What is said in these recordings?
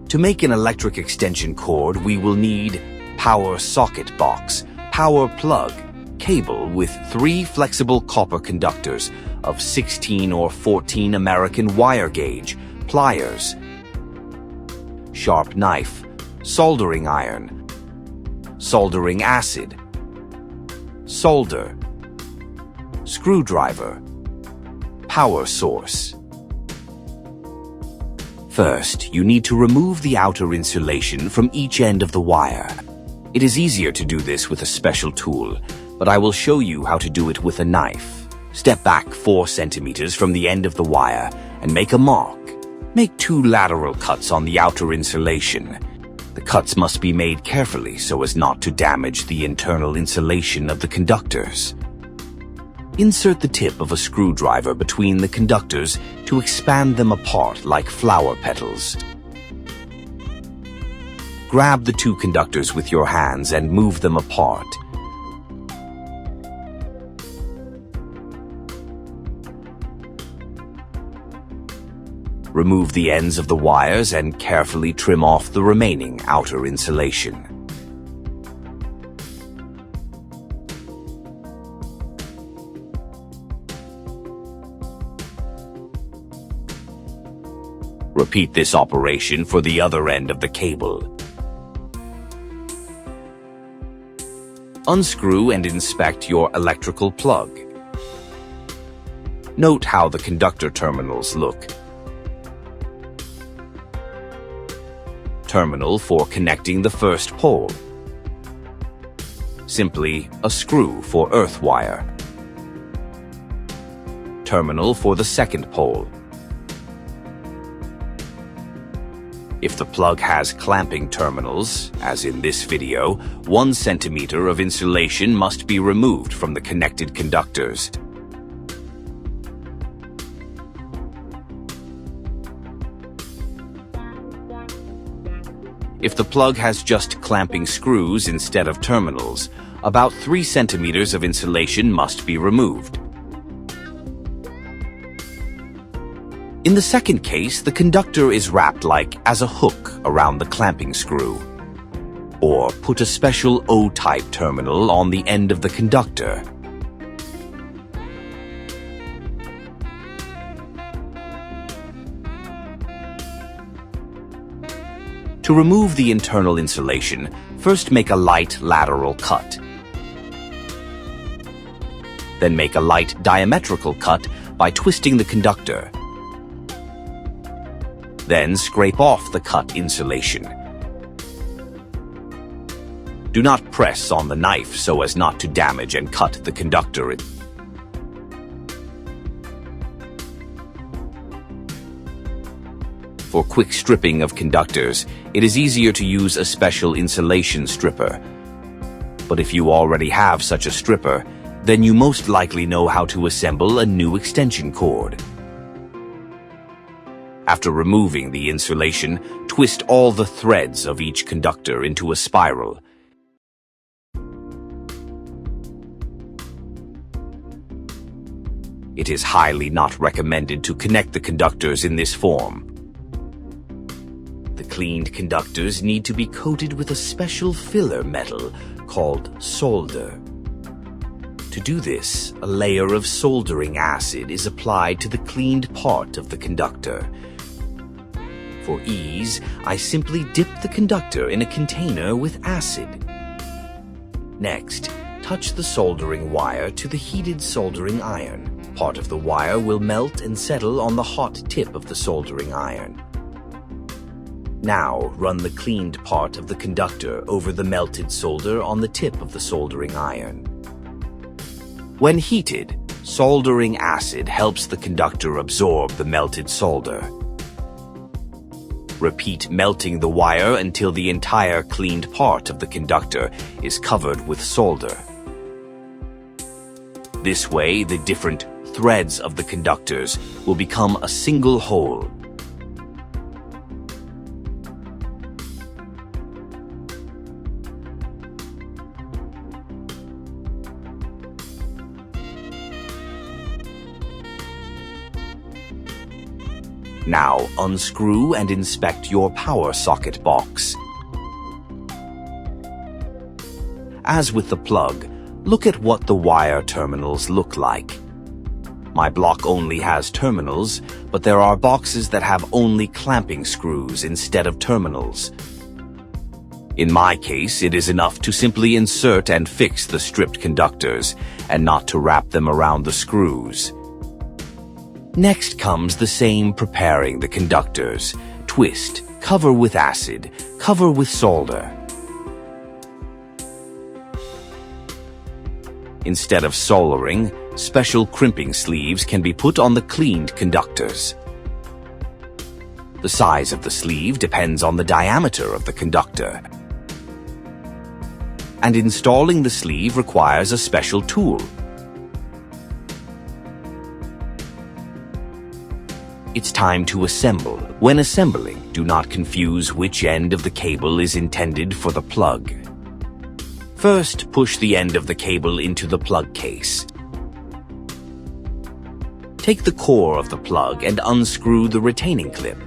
To make an electric extension cord, we will need power socket box, power plug, cable with 3 flexible copper conductors of 16 or 14 American wire gauge, pliers, sharp knife, soldering iron, soldering acid, solder, screwdriver, power source. First, you need to remove the outer insulation from each end of the wire. It is easier to do this with a special tool, but I will show you how to do it with a knife. Step back 4 centimeters from the end of the wire and make a mark. Make 2 lateral cuts on the outer insulation. The cuts must be made carefully so as not to damage the internal insulation of the conductors. Insert the tip of a screwdriver between the conductors to expand them apart like flower petals. Grab the 2 conductors with your hands and move them apart. Remove the ends of the wires and carefully trim off the remaining outer insulation. Repeat this operation for the other end of the cable. Unscrew and inspect your electrical plug. Note how the conductor terminals look. Terminal for connecting the first pole. Simply a screw for earth wire. Terminal for the second pole. If the plug has clamping terminals, as in this video, 1 centimeter of insulation must be removed from the connected conductors. If the plug has just clamping screws instead of terminals, about 3 centimeters of insulation must be removed. In the second case, the conductor is wrapped like as a hook around the clamping screw. Or put a special O-type terminal on the end of the conductor. To remove the internal insulation, first make a light lateral cut. Then make a light diametrical cut by twisting the conductor. Then scrape off the cut insulation. Do not press on the knife so as not to damage and cut the conductor. For quick stripping of conductors, it is easier to use a special insulation stripper. But if you already have such a stripper, then you most likely know how to assemble a new extension cord. After removing the insulation, twist all the threads of each conductor into a spiral. It is highly not recommended to connect the conductors in this form. The cleaned conductors need to be coated with a special filler metal called solder. To do this, a layer of soldering acid is applied to the cleaned part of the conductor. For ease, I simply dip the conductor in a container with acid. Next, touch the soldering wire to the heated soldering iron. Part of the wire will melt and settle on the hot tip of the soldering iron. Now, run the cleaned part of the conductor over the melted solder on the tip of the soldering iron. When heated, soldering acid helps the conductor absorb the melted solder. Repeat melting the wire until the entire cleaned part of the conductor is covered with solder. This way, the different threads of the conductors will become a single whole. Now unscrew and inspect your power socket box. As with the plug, look at what the wire terminals look like. My block only has terminals, but there are boxes that have only clamping screws instead of terminals. In my case, it is enough to simply insert and fix the stripped conductors, and not to wrap them around the screws. Next comes the same preparing the conductors. Twist, cover with acid, cover with solder. Instead of soldering, special crimping sleeves can be put on the cleaned conductors. The size of the sleeve depends on the diameter of the conductor, and installing the sleeve requires a special tool. It's time to assemble. When assembling, do not confuse which end of the cable is intended for the plug. First, push the end of the cable into the plug case. Take the core of the plug and unscrew the retaining clip.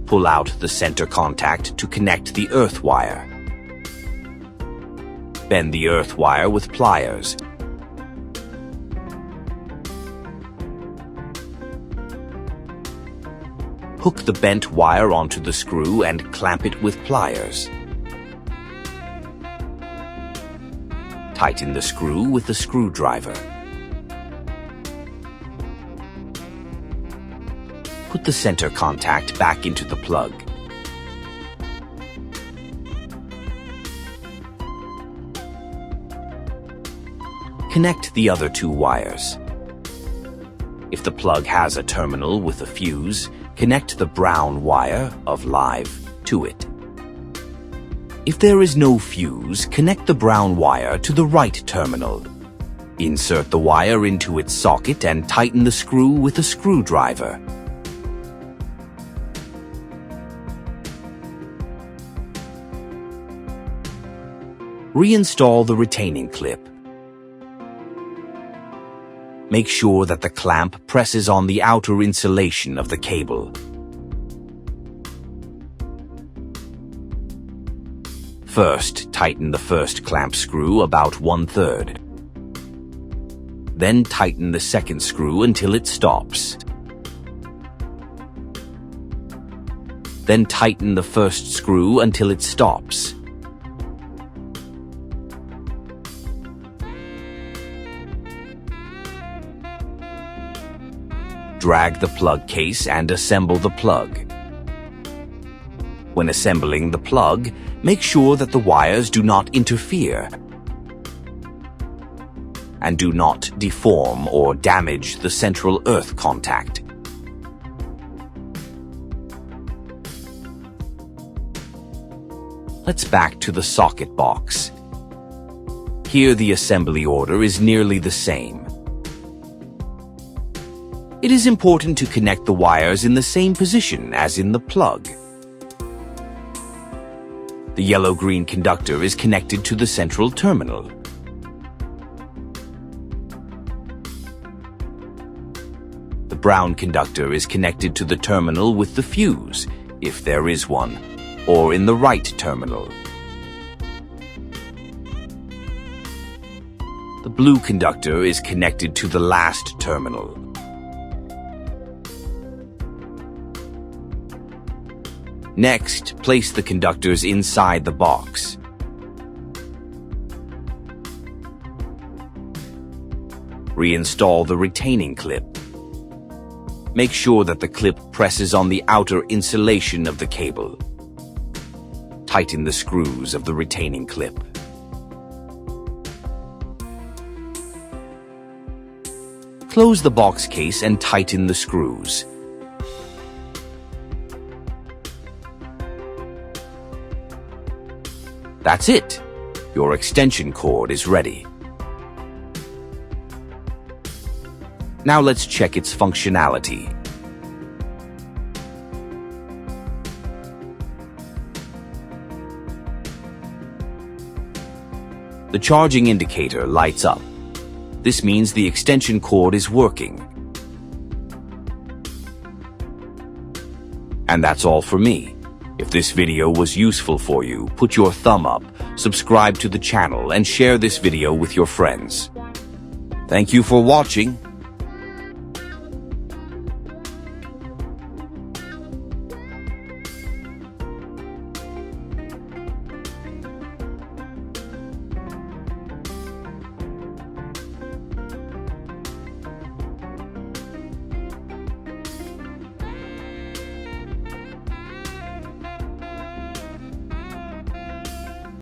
Pull out the center contact to connect the earth wire. Bend the earth wire with pliers. Hook the bent wire onto the screw and clamp it with pliers. Tighten the screw with the screwdriver. Put the center contact back into the plug. Connect the other two wires. If the plug has a terminal with a fuse, connect the brown wire of live to it. If there is no fuse, connect the brown wire to the right terminal. Insert the wire into its socket and tighten the screw with a screwdriver. Reinstall the retaining clip. Make sure that the clamp presses on the outer insulation of the cable. First, tighten the first clamp screw about 1/3. Then tighten the second screw until it stops. Then tighten the first screw until it stops. Drag the plug case and assemble the plug. When assembling the plug, make sure that the wires do not interfere and do not deform or damage the central earth contact. Let's back to the socket box. Here the assembly order is nearly the same. It is important to connect the wires in the same position as in the plug. The yellow-green conductor is connected to the central terminal. The brown conductor is connected to the terminal with the fuse, if there is one, or in the right terminal. The blue conductor is connected to the last terminal. Next, place the conductors inside the box. Reinstall the retaining clip. Make sure that the clip presses on the outer insulation of the cable. Tighten the screws of the retaining clip. Close the box case and tighten the screws. That's it! Your extension cord is ready. Now let's check its functionality. The charging indicator lights up. This means the extension cord is working. And that's all for me. If this video was useful for you, put your thumb up, subscribe to the channel, and share this video with your friends. Thank you for watching.